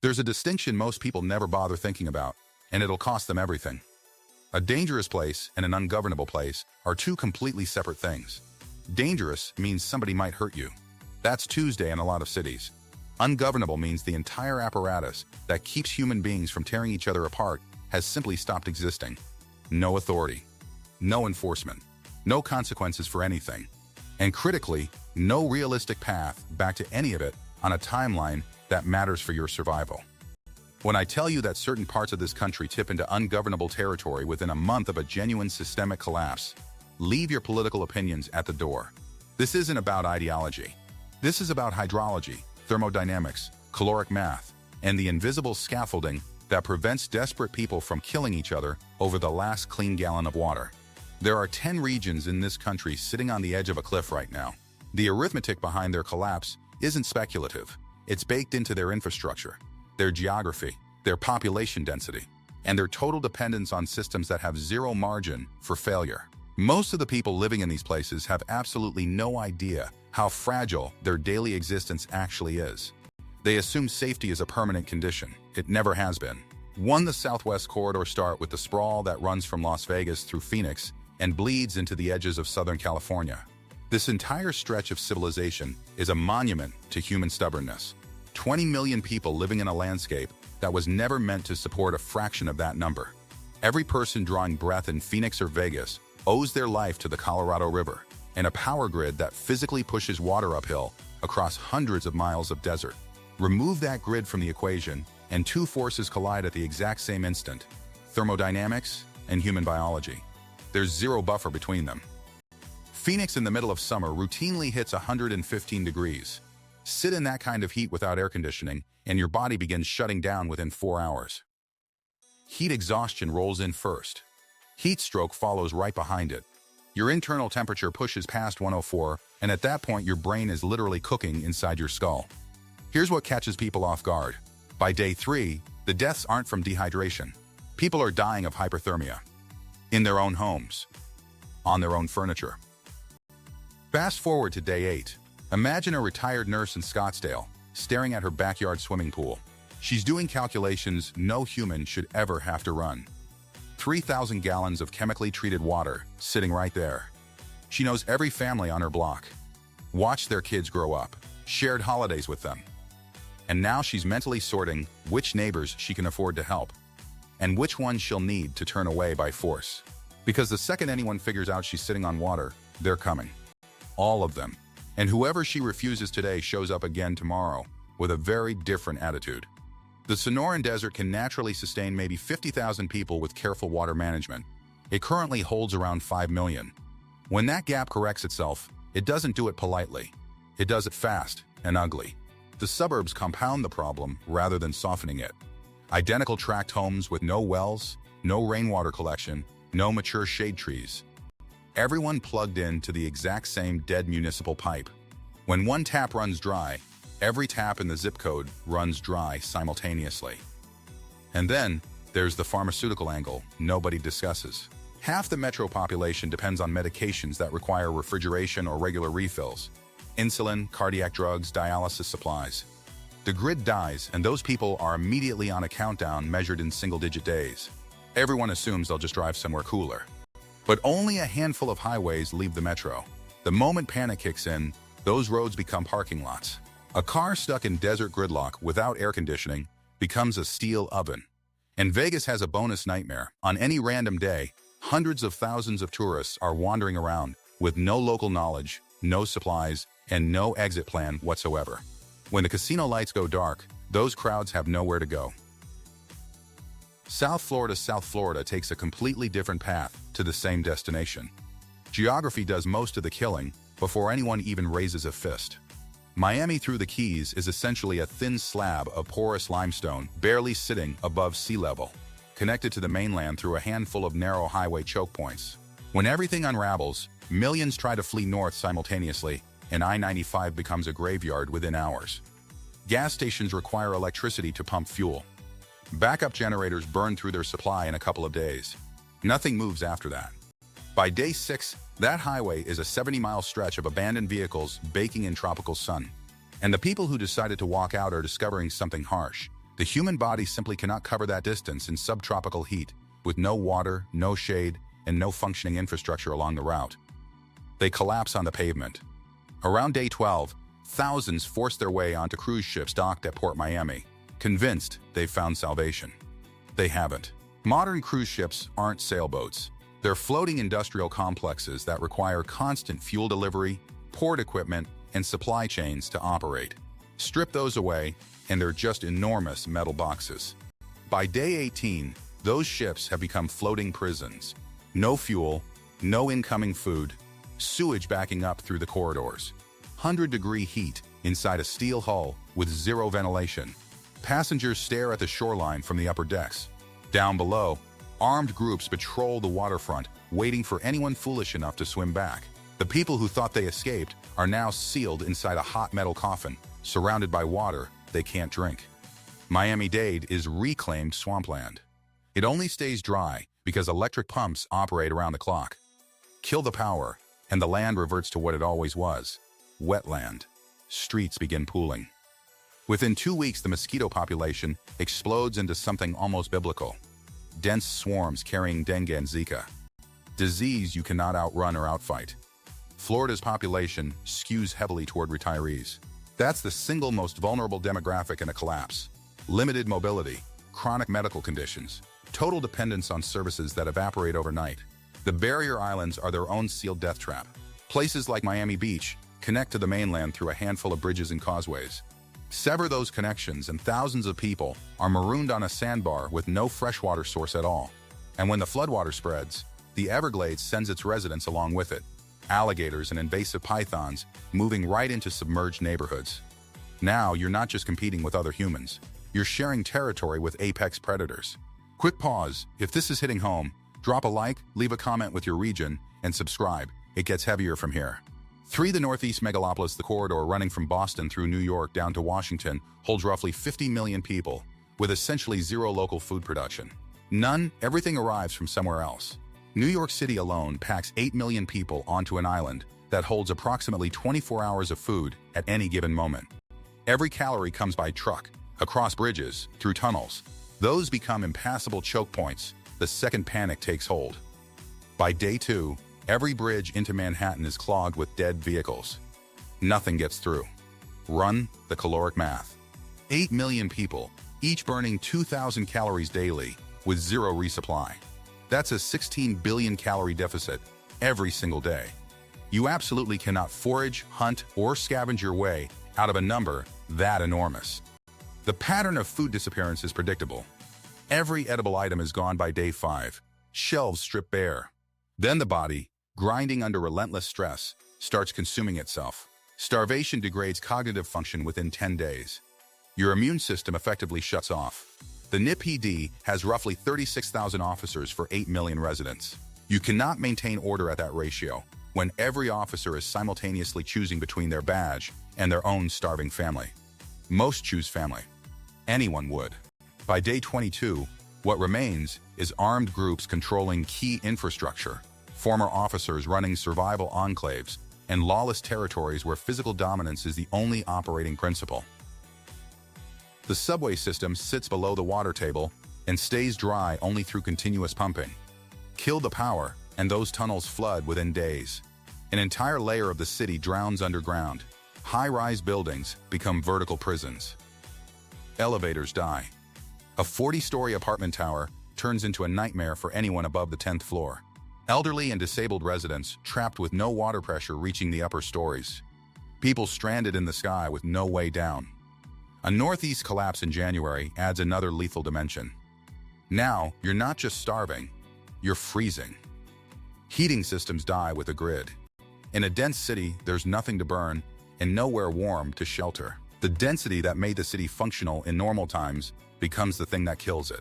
There's a distinction most people never bother thinking about, and it'll cost them everything. A dangerous place and an ungovernable place are two completely separate things. Dangerous means somebody might hurt you. That's Tuesday in a lot of cities. Ungovernable means the entire apparatus that keeps human beings from tearing each other apart has simply stopped existing. No authority, no enforcement, no consequences for anything, and critically, no realistic path back to any of it on a timeline that matters for your survival. When I tell you that certain parts of this country tip into ungovernable territory within a month of a genuine systemic collapse, leave your political opinions at the door. This isn't about ideology. This is about hydrology, thermodynamics, caloric math, and the invisible scaffolding that prevents desperate people from killing each other over the last clean gallon of water. There are 10 regions in this country sitting on the edge of a cliff right now. The arithmetic behind their collapse isn't speculative. It's baked into their infrastructure, their geography, their population density, and their total dependence on systems that have zero margin for failure. Most of the people living in these places have absolutely no idea how fragile their daily existence actually is. They assume safety is a permanent condition. It never has been. The Southwest Corridor starts with the sprawl that runs from Las Vegas through Phoenix and bleeds into the edges of Southern California. This entire stretch of civilization is a monument to human stubbornness. 20 million people living in a landscape that was never meant to support a fraction of that number. Every person drawing breath in Phoenix or Vegas owes their life to the Colorado River and a power grid that physically pushes water uphill across hundreds of miles of desert. Remove that grid from the equation, and two forces collide at the exact same instant: thermodynamics and human biology. There's zero buffer between them. Phoenix in the middle of summer routinely hits 115 degrees. Sit in that kind of heat without air conditioning, and your body begins shutting down within 4 hours. Heat exhaustion rolls in first. Heat stroke follows right behind it. Your internal temperature pushes past 104, and at that point your brain is literally cooking inside your skull. Here's what catches people off guard. By day 3, the deaths aren't from dehydration. People are dying of hyperthermia. In their own homes. On their own furniture. Fast forward to day 8. Imagine a retired nurse in Scottsdale, staring at her backyard swimming pool. She's doing calculations no human should ever have to run. 3,000 gallons of chemically treated water sitting right there. She knows every family on her block. Watched their kids grow up, shared holidays with them. And now she's mentally sorting which neighbors she can afford to help, and which ones she'll need to turn away by force. Because the second anyone figures out she's sitting on water, they're coming. All of them. And whoever she refuses today shows up again tomorrow with a very different attitude. The Sonoran Desert can naturally sustain maybe 50,000 people with careful water management. It currently holds around 5 million. When that gap corrects itself, it doesn't do it politely. It does it fast and ugly. The suburbs compound the problem rather than softening it. Identical tract homes with no wells, no rainwater collection, no mature shade trees. Everyone plugged in to the exact same dead municipal pipe. When one tap runs dry, every tap in the zip code runs dry simultaneously. And then there's the pharmaceutical angle nobody discusses. Half the metro population depends on medications that require refrigeration or regular refills. Insulin, cardiac drugs, dialysis supplies. The grid dies, and those people are immediately on a countdown measured in single-digit days. Everyone assumes they'll just drive somewhere cooler. But only a handful of highways leave the metro. The moment panic kicks in, those roads become parking lots. A car stuck in desert gridlock without air conditioning becomes a steel oven. And Vegas has a bonus nightmare. On any random day, hundreds of thousands of tourists are wandering around with no local knowledge, no supplies, and no exit plan whatsoever. When the casino lights go dark, those crowds have nowhere to go. South Florida takes a completely different path to the same destination. Geography does most of the killing before anyone even raises a fist. Miami through the Keys is essentially a thin slab of porous limestone barely sitting above sea level, connected to the mainland through a handful of narrow highway choke points. When everything unravels, millions try to flee north simultaneously, and I-95 becomes a graveyard within hours. Gas stations require electricity to pump fuel. Backup generators burn through their supply in a couple of days. Nothing moves after that. By day 6, that highway is a 70-mile stretch of abandoned vehicles baking in tropical sun. And the people who decided to walk out are discovering something harsh. The human body simply cannot cover that distance in subtropical heat, with no water, no shade, and no functioning infrastructure along the route. They collapse on the pavement. Around day 12, thousands force their way onto cruise ships docked at Port Miami, convinced they've found salvation. They haven't. Modern cruise ships aren't sailboats. They're floating industrial complexes that require constant fuel delivery, port equipment, and supply chains to operate. Strip those away, and they're just enormous metal boxes. By day 18, those ships have become floating prisons. No fuel, no incoming food, sewage backing up through the corridors. 100-degree heat inside a steel hull with zero ventilation. Passengers stare at the shoreline from the upper decks. Down below, armed groups patrol the waterfront, waiting for anyone foolish enough to swim back. The people who thought they escaped are now sealed inside a hot metal coffin, surrounded by water they can't drink. Miami-Dade is reclaimed swampland. It only stays dry because electric pumps operate around the clock. Kill the power, and the land reverts to what it always was: wetland. Streets begin pooling. Within 2 weeks, the mosquito population explodes into something almost biblical. Dense swarms carrying dengue and Zika. Disease you cannot outrun or outfight. Florida's population skews heavily toward retirees. That's the single most vulnerable demographic in a collapse. Limited mobility, chronic medical conditions, total dependence on services that evaporate overnight. The barrier islands are their own sealed death trap. Places like Miami Beach connect to the mainland through a handful of bridges and causeways. Sever those connections and thousands of people are marooned on a sandbar with no freshwater source at all. And when the floodwater spreads, the Everglades sends its residents along with it. Alligators and invasive pythons moving right into submerged neighborhoods. Now you're not just competing with other humans, you're sharing territory with apex predators. Quick pause. If this is hitting home, drop a like, leave a comment with your region, and subscribe. It gets heavier from here. 3. The Northeast megalopolis, the corridor running from Boston through New York down to Washington, holds roughly 50 million people, with essentially zero local food production. None, everything arrives from somewhere else. New York City alone packs 8 million people onto an island that holds approximately 24 hours of food at any given moment. Every calorie comes by truck, across bridges, through tunnels. Those become impassable choke points the second panic takes hold. By day 2, every bridge into Manhattan is clogged with dead vehicles. Nothing gets through. Run the caloric math. 8 million people, each burning 2,000 calories daily with zero resupply. That's a 16 billion calorie deficit every single day. You absolutely cannot forage, hunt, or scavenge your way out of a number that enormous. The pattern of food disappearance is predictable. Every edible item is gone by day 5, shelves stripped bare. Then the body, grinding under relentless stress, starts consuming itself. Starvation degrades cognitive function within 10 days. Your immune system effectively shuts off. The NYPD has roughly 36,000 officers for 8 million residents. You cannot maintain order at that ratio when every officer is simultaneously choosing between their badge and their own starving family. Most choose family. Anyone would. By day 22, what remains is armed groups controlling key infrastructure, former officers running survival enclaves, and lawless territories where physical dominance is the only operating principle. The subway system sits below the water table and stays dry only through continuous pumping. Kill the power, and those tunnels flood within days. An entire layer of the city drowns underground. High-rise buildings become vertical prisons. Elevators die. A 40-story apartment tower turns into a nightmare for anyone above the 10th floor. Elderly and disabled residents trapped with no water pressure reaching the upper stories. People stranded in the sky with no way down. A northeast collapse in January adds another lethal dimension. Now, you're not just starving, you're freezing. Heating systems die with a grid. In a dense city, there's nothing to burn and nowhere warm to shelter. The density that made the city functional in normal times becomes the thing that kills it.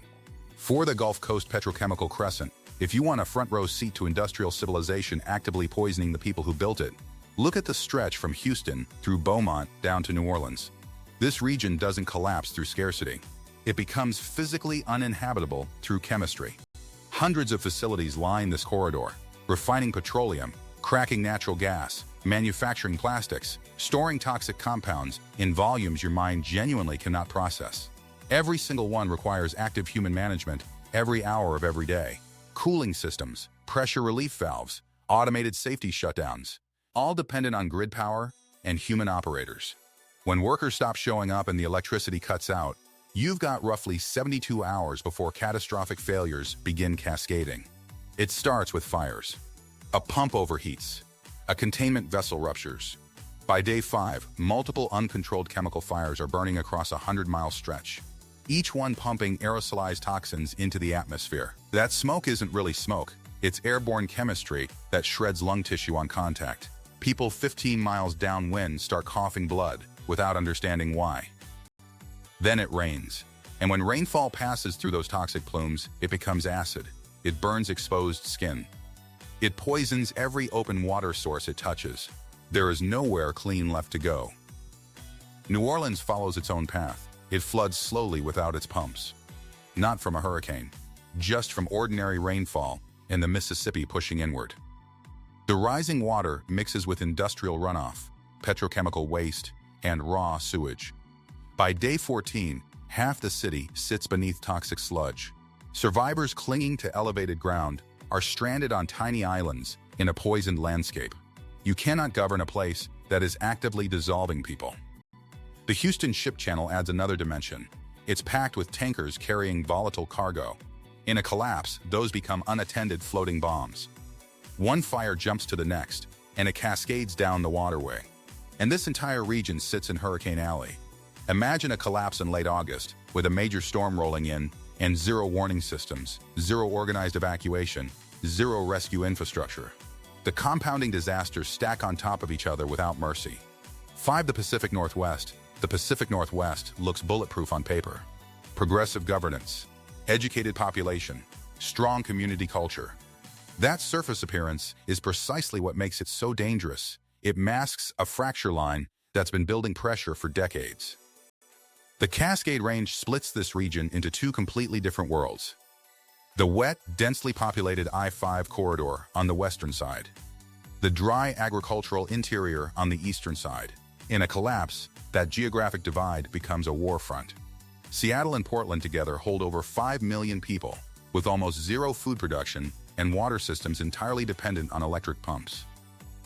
For the Gulf Coast petrochemical crescent, if you want a front row seat to industrial civilization actively poisoning the people who built it, look at the stretch from Houston through Beaumont down to New Orleans. This region doesn't collapse through scarcity. It becomes physically uninhabitable through chemistry. Hundreds of facilities line this corridor, refining petroleum, cracking natural gas, manufacturing plastics, storing toxic compounds in volumes your mind genuinely cannot process. Every single one requires active human management every hour of every day. Cooling systems, pressure relief valves, automated safety shutdowns, all dependent on grid power and human operators. When workers stop showing up and the electricity cuts out, you've got roughly 72 hours before catastrophic failures begin cascading. It starts with fires. A pump overheats. A containment vessel ruptures. By day 5, multiple uncontrolled chemical fires are burning across a 100-mile stretch, each one pumping aerosolized toxins into the atmosphere. That smoke isn't really smoke. It's airborne chemistry that shreds lung tissue on contact. People 15 miles downwind start coughing blood without understanding why. Then it rains. And when rainfall passes through those toxic plumes, it becomes acid. It burns exposed skin. It poisons every open water source it touches. There is nowhere clean left to go. New Orleans follows its own path. It floods slowly without its pumps. Not from a hurricane, just from ordinary rainfall and the Mississippi pushing inward. The rising water mixes with industrial runoff, petrochemical waste, and raw sewage. By day 14, half the city sits beneath toxic sludge. Survivors clinging to elevated ground are stranded on tiny islands in a poisoned landscape. You cannot govern a place that is actively dissolving people. The Houston Ship Channel adds another dimension. It's packed with tankers carrying volatile cargo. In a collapse, those become unattended floating bombs. One fire jumps to the next, and it cascades down the waterway. And this entire region sits in Hurricane Alley. Imagine a collapse in late August, with a major storm rolling in, and zero warning systems, zero organized evacuation, zero rescue infrastructure. The compounding disasters stack on top of each other without mercy. 5. The Pacific Northwest. The Pacific Northwest looks bulletproof on paper. Progressive governance, educated population, strong community culture. That surface appearance is precisely what makes it so dangerous. It masks a fracture line that's been building pressure for decades. The Cascade Range splits this region into two completely different worlds. The wet, densely populated I-5 corridor on the western side. The dry agricultural interior on the eastern side. In a collapse, that geographic divide becomes a war front. Seattle and Portland together hold over 5 million people, with almost zero food production and water systems entirely dependent on electric pumps.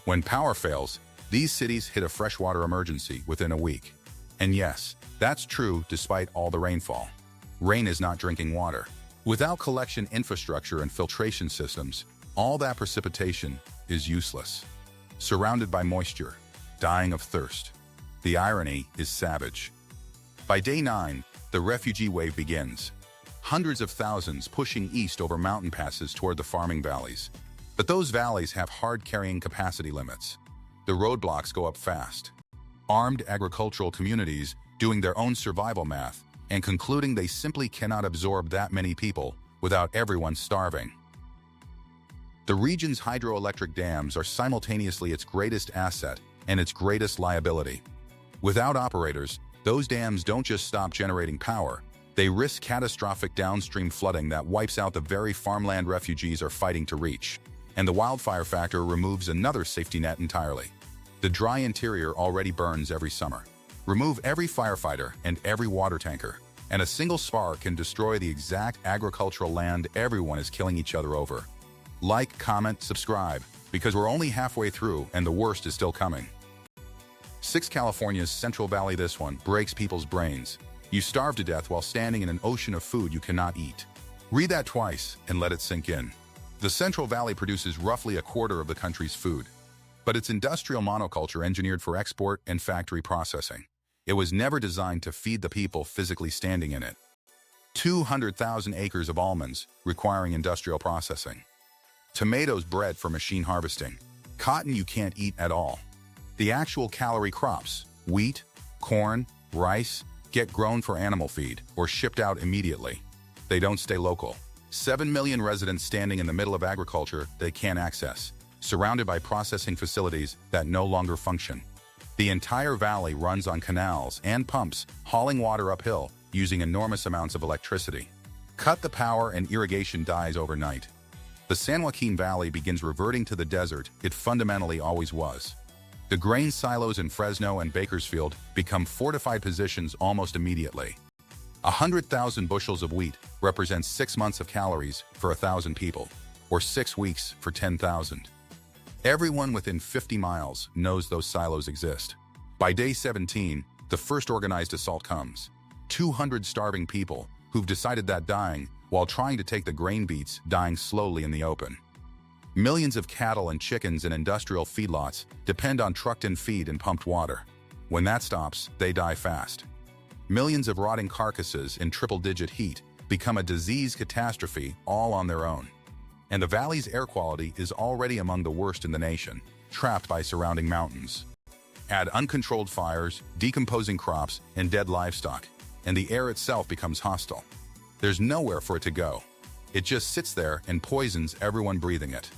When power fails, these cities hit a freshwater emergency within a week. And yes, that's true despite all the rainfall. Rain is not drinking water. Without collection infrastructure and filtration systems, all that precipitation is useless. Surrounded by moisture, dying of thirst. The irony is savage. By day 9, the refugee wave begins. Hundreds of thousands pushing east over mountain passes toward the farming valleys. But those valleys have hard carrying capacity limits. The roadblocks go up fast. Armed agricultural communities doing their own survival math and concluding they simply cannot absorb that many people without everyone starving. The region's hydroelectric dams are simultaneously its greatest asset and its greatest liability. Without operators, those dams don't just stop generating power, they risk catastrophic downstream flooding that wipes out the very farmland refugees are fighting to reach. And the wildfire factor removes another safety net entirely. The dry interior already burns every summer. Remove every firefighter and every water tanker, and a single spark can destroy the exact agricultural land everyone is killing each other over. Like, comment, subscribe, because we're only halfway through and the worst is still coming. 6. California's Central Valley. This one breaks people's brains. You starve to death while standing in an ocean of food you cannot eat. Read that twice and let it sink in. The Central Valley produces roughly a quarter of the country's food, but it's industrial monoculture engineered for export and factory processing. It was never designed to feed the people physically standing in it. 200,000 acres of almonds requiring industrial processing. Tomatoes bred for machine harvesting. Cotton you can't eat at all. The actual calorie crops, wheat, corn, rice, get grown for animal feed or shipped out immediately. They don't stay local. 7 million residents standing in the middle of agriculture they can't access, surrounded by processing facilities that no longer function. The entire valley runs on canals and pumps, hauling water uphill using enormous amounts of electricity. Cut the power and irrigation dies overnight. The San Joaquin Valley begins reverting to the desert it fundamentally always was. The grain silos in Fresno and Bakersfield become fortified positions almost immediately. 100,000 bushels of wheat represents 6 months of calories for 1,000 people, or 6 weeks for 10,000. Everyone within 50 miles knows those silos exist. By day 17, the first organized assault comes. 200 starving people who've decided that dying while trying to take the grain beets dying slowly in the open. Millions of cattle and chickens in industrial feedlots depend on trucked-in feed and pumped water. When that stops, they die fast. Millions of rotting carcasses in triple-digit heat become a disease catastrophe all on their own. And the valley's air quality is already among the worst in the nation, trapped by surrounding mountains. Add uncontrolled fires, decomposing crops, and dead livestock, and the air itself becomes hostile. There's nowhere for it to go. It just sits there and poisons everyone breathing it.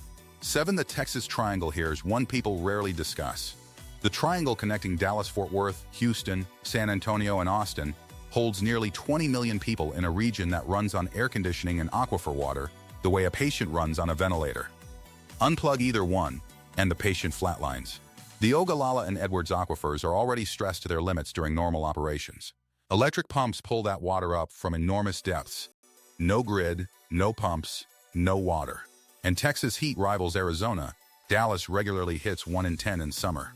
7. The Texas Triangle here is one people rarely discuss. The triangle connecting Dallas-Fort Worth, Houston, San Antonio, and Austin holds nearly 20 million people in a region that runs on air conditioning and aquifer water the way a patient runs on a ventilator. Unplug either one, and the patient flatlines. The Ogallala and Edwards aquifers are already stressed to their limits during normal operations. Electric pumps pull that water up from enormous depths. No grid, no pumps, no water. And Texas heat rivals Arizona. Dallas regularly hits 1 in 10 in summer.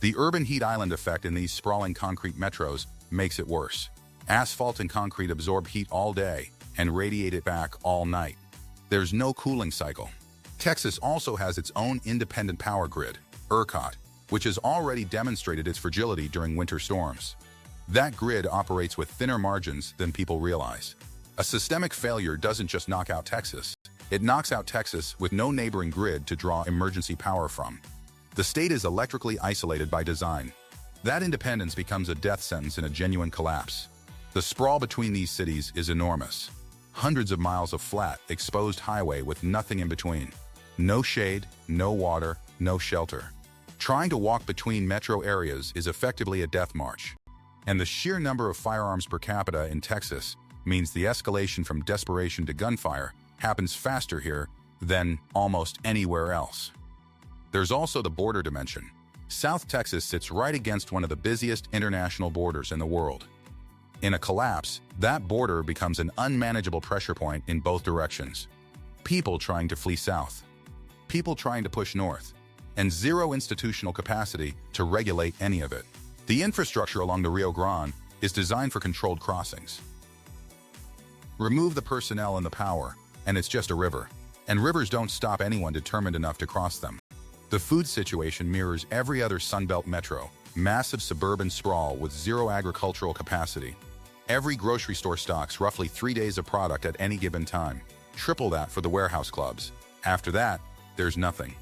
The urban heat island effect in these sprawling concrete metros makes it worse. Asphalt and concrete absorb heat all day and radiate it back all night. There's no cooling cycle. Texas also has its own independent power grid, ERCOT, which has already demonstrated its fragility during winter storms. That grid operates with thinner margins than people realize. A systemic failure doesn't just knock out Texas. It knocks out Texas with no neighboring grid to draw emergency power from. The state is electrically isolated by design. That independence becomes a death sentence in a genuine collapse. The sprawl between these cities is enormous. Hundreds of miles of flat, exposed highway with nothing in between. No shade, no water, no shelter. Trying to walk between metro areas is effectively a death march. And the sheer number of firearms per capita in Texas means the escalation from desperation to gunfire happens faster here than almost anywhere else. There's also the border dimension. South Texas sits right against one of the busiest international borders in the world. In a collapse, that border becomes an unmanageable pressure point in both directions. People trying to flee south, people trying to push north, and zero institutional capacity to regulate any of it. The infrastructure along the Rio Grande is designed for controlled crossings. Remove the personnel and the power, and it's just a river. And rivers don't stop anyone determined enough to cross them. The food situation mirrors every other Sunbelt metro, massive suburban sprawl with zero agricultural capacity. Every grocery store stocks roughly 3 days of product at any given time. Triple that for the warehouse clubs. After that, there's nothing.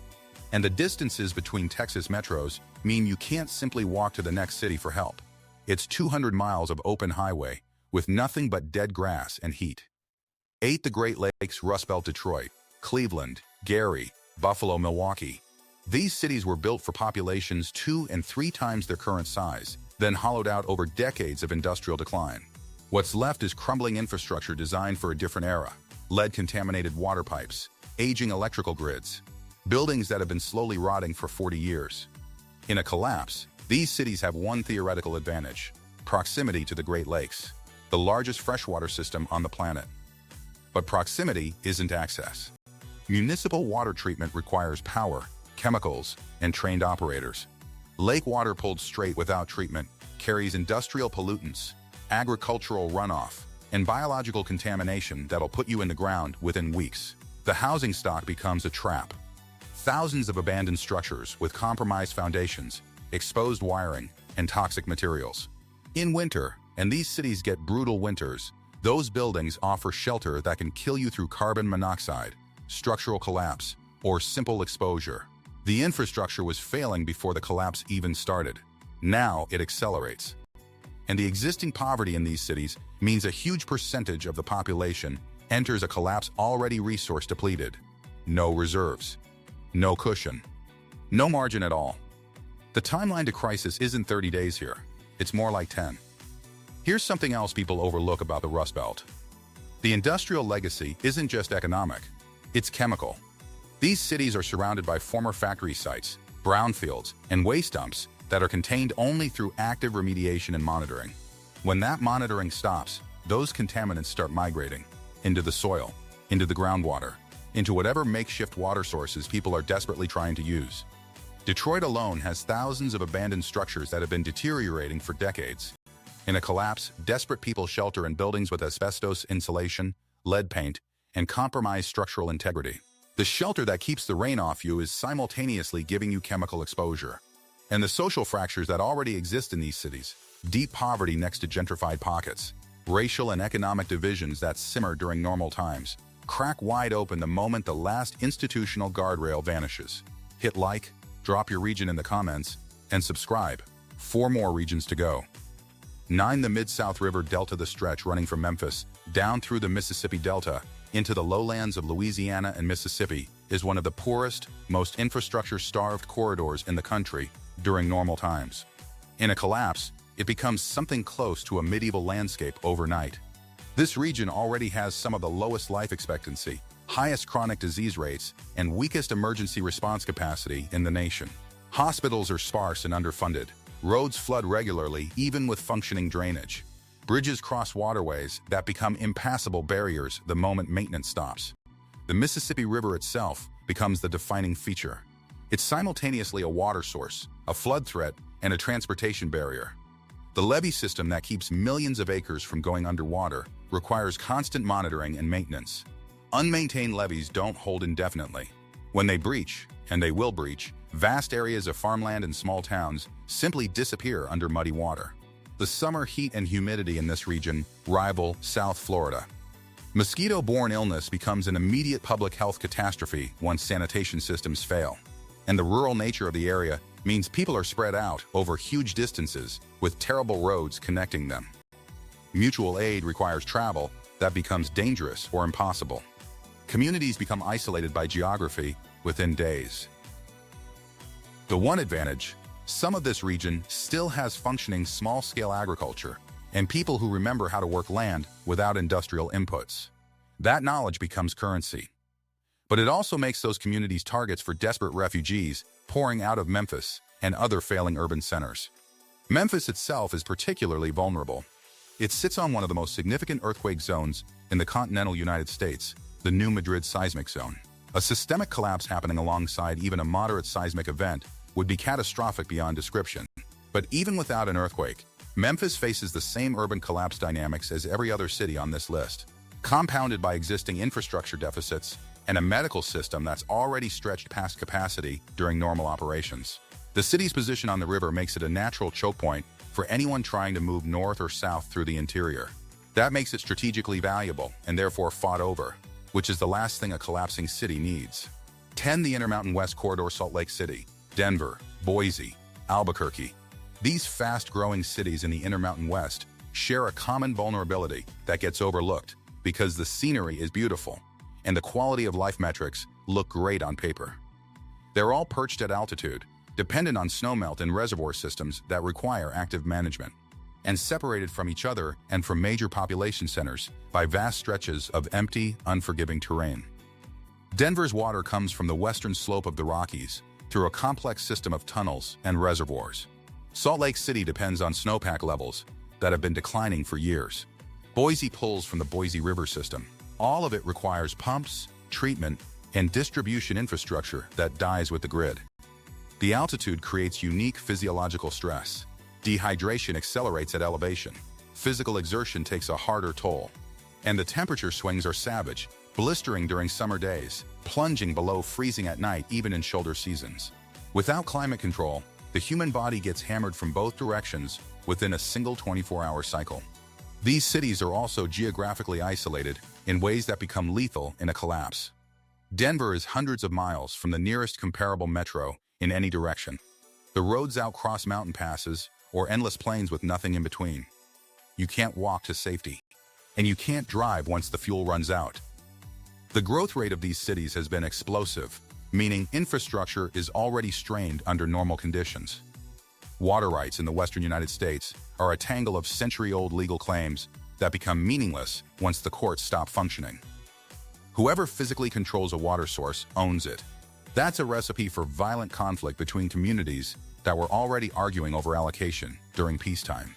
And the distances between Texas metros mean you can't simply walk to the next city for help. It's 200 miles of open highway with nothing but dead grass and heat. 8. The Great Lakes, Rust Belt, Detroit, Cleveland, Gary, Buffalo, Milwaukee. These cities were built for populations 2 and 3 times their current size, then hollowed out over decades of industrial decline. What's left is crumbling infrastructure designed for a different era. Lead-contaminated water pipes, aging electrical grids, buildings that have been slowly rotting for 40 years. In a collapse, these cities have one theoretical advantage: proximity to the Great Lakes, the largest freshwater system on the planet. But proximity isn't access. Municipal water treatment requires power, chemicals, and trained operators. Lake water pulled straight without treatment carries industrial pollutants, agricultural runoff, and biological contamination that'll put you in the ground within weeks. The housing stock becomes a trap. Thousands of abandoned structures with compromised foundations, exposed wiring, and toxic materials. In winter, and these cities get brutal winters, those buildings offer shelter that can kill you through carbon monoxide, structural collapse, or simple exposure. The infrastructure was failing before the collapse even started. Now it accelerates. And the existing poverty in these cities means a huge percentage of the population enters a collapse already resource depleted. No reserves. No cushion. No margin at all. The timeline to crisis isn't 30 days here. It's more like 10. Here's something else people overlook about the Rust Belt. The industrial legacy isn't just economic, it's chemical. These cities are surrounded by former factory sites, brownfields, and waste dumps that are contained only through active remediation and monitoring. When that monitoring stops, those contaminants start migrating into the soil, into the groundwater, into whatever makeshift water sources people are desperately trying to use. Detroit alone has thousands of abandoned structures that have been deteriorating for decades. In a collapse, desperate people shelter in buildings with asbestos insulation, lead paint, and compromised structural integrity. The shelter that keeps the rain off you is simultaneously giving you chemical exposure. And the social fractures that already exist in these cities, deep poverty next to gentrified pockets, racial and economic divisions that simmer during normal times, crack wide open the moment the last institutional guardrail vanishes. Hit like, drop your region in the comments, and subscribe. 4 more regions to go. 9. The Midsouth River Delta. The stretch running from Memphis down through the Mississippi Delta into the lowlands of Louisiana and Mississippi is one of the poorest, most infrastructure-starved corridors in the country during normal times. In a collapse, it becomes something close to a medieval landscape overnight. This region already has some of the lowest life expectancy, highest chronic disease rates, and weakest emergency response capacity in the nation. Hospitals are sparse and underfunded. Roads flood regularly, even with functioning drainage. Bridges cross waterways that become impassable barriers the moment maintenance stops. The Mississippi River itself becomes the defining feature. It's simultaneously a water source, a flood threat, and a transportation barrier. The levee system that keeps millions of acres from going underwater requires constant monitoring and maintenance. Unmaintained levees don't hold indefinitely. When they breach, and they will breach, vast areas of farmland and small towns simply disappear under muddy water. The summer heat and humidity in this region rival South Florida. Mosquito-borne illness becomes an immediate public health catastrophe once sanitation systems fail. And the rural nature of the area means people are spread out over huge distances with terrible roads connecting them. Mutual aid requires travel that becomes dangerous or impossible. Communities become isolated by geography within days. The one advantage: some of this region still has functioning small-scale agriculture and people who remember how to work land without industrial inputs. That knowledge becomes currency. But it also makes those communities targets for desperate refugees pouring out of Memphis and other failing urban centers. Memphis itself is particularly vulnerable. It sits on one of the most significant earthquake zones in the continental United States, the New Madrid seismic zone. A systemic collapse happening alongside even a moderate seismic event would be catastrophic beyond description. But even without an earthquake, Memphis faces the same urban collapse dynamics as every other city on this list, compounded by existing infrastructure deficits and a medical system that's already stretched past capacity during normal operations. The city's position on the river makes it a natural choke point for anyone trying to move north or south through the interior. That makes it strategically valuable and therefore fought over, which is the last thing a collapsing city needs. 10. The Intermountain West Corridor. Salt Lake City, Denver, Boise, Albuquerque. These fast-growing cities in the Intermountain West share a common vulnerability that gets overlooked because the scenery is beautiful and the quality of life metrics look great on paper. They're all perched at altitude, dependent on snowmelt and reservoir systems that require active management, and separated from each other and from major population centers by vast stretches of empty, unforgiving terrain. Denver's water comes from the western slope of the Rockies through a complex system of tunnels and reservoirs. Salt Lake City depends on snowpack levels that have been declining for years. Boise pulls from the Boise River system. All of it requires pumps, treatment, and distribution infrastructure that dies with the grid. The altitude creates unique physiological stress. Dehydration accelerates at elevation. Physical exertion takes a harder toll. And the temperature swings are savage, blistering during summer days, plunging below freezing at night even in shoulder seasons. Without climate control, the human body gets hammered from both directions within a single 24-hour cycle. These cities are also geographically isolated in ways that become lethal in a collapse. Denver is hundreds of miles from the nearest comparable metro in any direction. The roads outcross mountain passes or endless plains with nothing in between. You can't walk to safety, and you can't drive once the fuel runs out. The growth rate of these cities has been explosive, meaning infrastructure is already strained under normal conditions. Water rights in the western United States are a tangle of century-old legal claims that become meaningless once the courts stop functioning. Whoever physically controls a water source owns it. That's a recipe for violent conflict between communities that were already arguing over allocation during peacetime.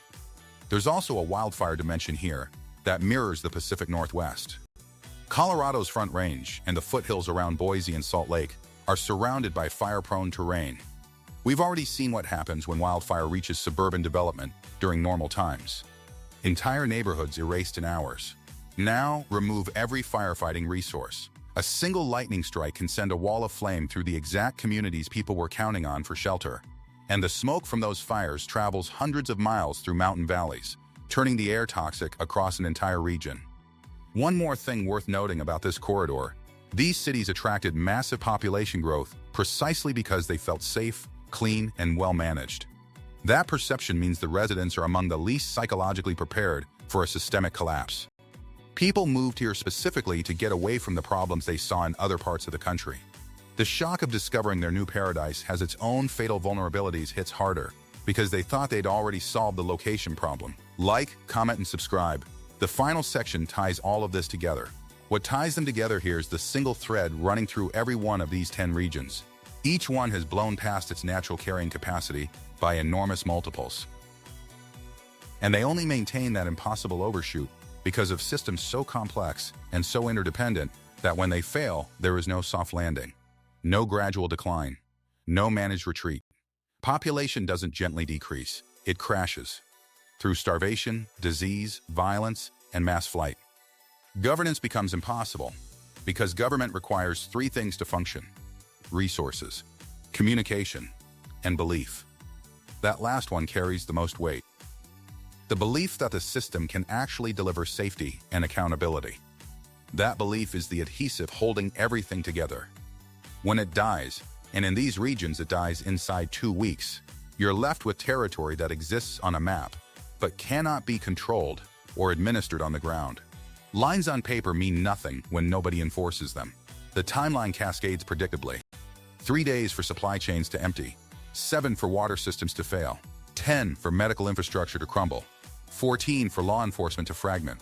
There's also a wildfire dimension here, that mirrors the Pacific Northwest. Colorado's Front Range and the foothills around Boise and Salt Lake are surrounded by fire-prone terrain. We've already seen what happens when wildfire reaches suburban development during normal times. Entire neighborhoods erased in hours. Now, remove every firefighting resource. A single lightning strike can send a wall of flame through the exact communities people were counting on for shelter. And the smoke from those fires travels hundreds of miles through mountain valleys, turning the air toxic across an entire region. One more thing worth noting about this corridor: these cities attracted massive population growth precisely because they felt safe, clean, and well-managed. That perception means the residents are among the least psychologically prepared for a systemic collapse. People moved here specifically to get away from the problems they saw in other parts of the country. The shock of discovering their new paradise has its own fatal vulnerabilities hits harder because they thought they'd already solved the location problem. Like, comment, and subscribe. The final section ties all of this together. What ties them together here is the single thread running through every one of these 10 regions. Each one has blown past its natural carrying capacity by enormous multiples. And they only maintain that impossible overshoot because of systems so complex and so interdependent that when they fail, there is no soft landing, no gradual decline, no managed retreat. Population doesn't gently decrease, it crashes through starvation, disease, violence, and mass flight. Governance becomes impossible because government requires three things to function: resources, communication, and belief. That last one carries the most weight. The belief that the system can actually deliver safety and accountability. That belief is the adhesive holding everything together. When it dies, and in these regions it dies inside 2 weeks, you're left with territory that exists on a map, but cannot be controlled or administered on the ground. Lines on paper mean nothing when nobody enforces them. The timeline cascades predictably. 3 days for supply chains to empty, 7 for water systems to fail, 10 for medical infrastructure to crumble, 14 for law enforcement to fragment,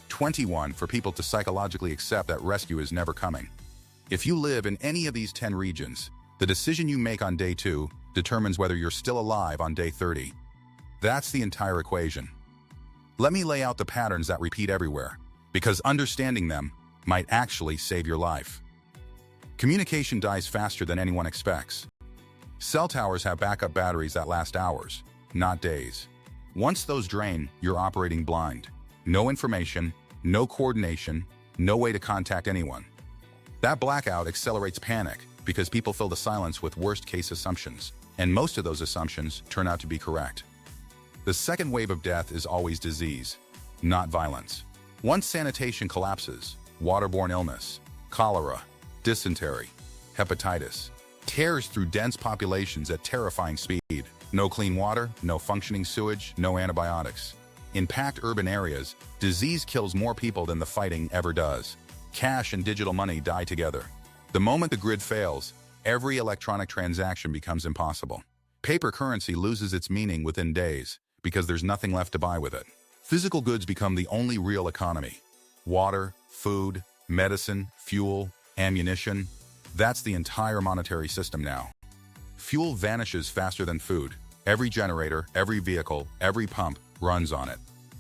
21 for people to psychologically accept that rescue is never coming. If you live in any of these 10 regions, the decision you make on day 2 determines whether you're still alive on day 30. That's the entire equation. Let me lay out the patterns that repeat everywhere, because understanding them might actually save your life. Communication dies faster than anyone expects. Cell towers have backup batteries that last hours, not days. Once those drain, you're operating blind. No information, no coordination, no way to contact anyone. That blackout accelerates panic because people fill the silence with worst-case assumptions, and most of those assumptions turn out to be correct. The second wave of death is always disease, not violence. Once sanitation collapses, waterborne illness, cholera, dysentery, hepatitis, tears through dense populations at terrifying speed. No clean water, no functioning sewage, no antibiotics. In packed urban areas, disease kills more people than the fighting ever does. Cash and digital money die together. The moment the grid fails, every electronic transaction becomes impossible. Paper currency loses its meaning within days because there's nothing left to buy with it. Physical goods become the only real economy. Water, food, medicine, fuel, ammunition. That's the entire monetary system now. Fuel vanishes faster than food. Every generator, every vehicle, every pump runs on it.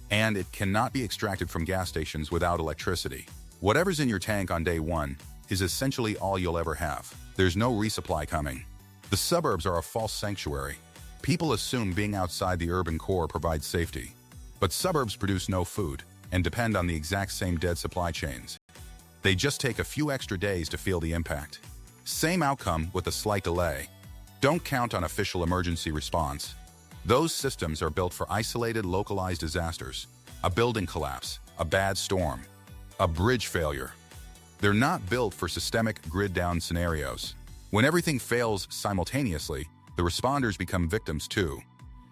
And it cannot be extracted from gas stations without electricity. Whatever's in your tank on day 1 is essentially all you'll ever have. There's no resupply coming. The suburbs are a false sanctuary. People assume being outside the urban core provides safety. But suburbs produce no food and depend on the exact same dead supply chains. They just take a few extra days to feel the impact. Same outcome with a slight delay. Don't count on official emergency response. Those systems are built for isolated, localized disasters. A building collapse, a bad storm, a bridge failure. They're not built for systemic grid-down scenarios. When everything fails simultaneously, the responders become victims too.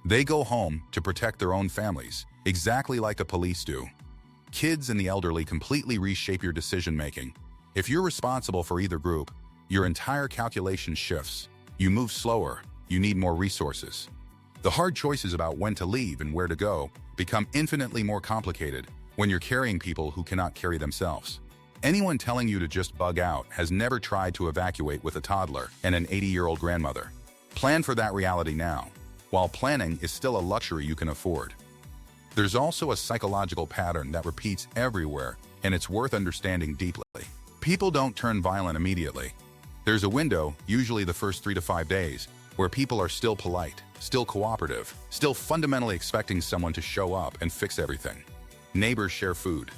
They go home to protect their own families, exactly like the police do. Kids and the elderly completely reshape your decision-making. If you're responsible for either group, your entire calculation shifts. You move slower, you need more resources. The hard choices about when to leave and where to go become infinitely more complicated when you're carrying people who cannot carry themselves. Anyone telling you to just bug out has never tried to evacuate with a toddler and an 80-year-old grandmother. Plan for that reality now, while planning is still a luxury you can afford. There's also a psychological pattern that repeats everywhere, and it's worth understanding deeply. People don't turn violent immediately. There's a window, usually the first 3 to 5 days, where people are still polite, still cooperative, still fundamentally expecting someone to show up and fix everything. Neighbors share food.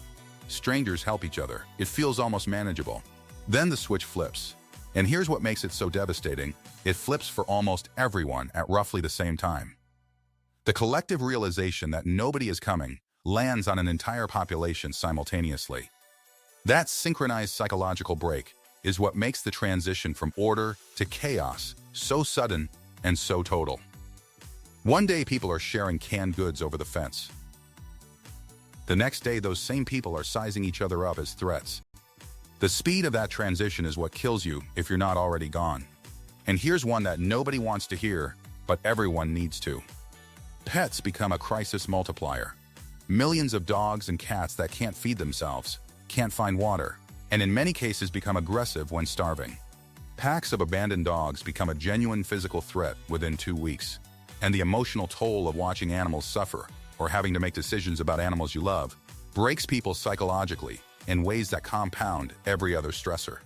Strangers help each other. It feels almost manageable. Then the switch flips. And here's what makes it so devastating. It flips for almost everyone at roughly the same time. The collective realization that nobody is coming lands on an entire population simultaneously. That synchronized psychological break is what makes the transition from order to chaos so sudden and so total. One day people are sharing canned goods over the fence. The next day those same people are sizing each other up as threats. The speed of that transition is what kills you if you're not already gone. And here's one that nobody wants to hear, but everyone needs to. Pets become a crisis multiplier. Millions of dogs and cats that can't feed themselves, can't find water, and in many cases become aggressive when starving. Packs of abandoned dogs become a genuine physical threat within 2 weeks. And the emotional toll of watching animals suffer, or having to make decisions about animals you love, breaks people psychologically in ways that compound every other stressor.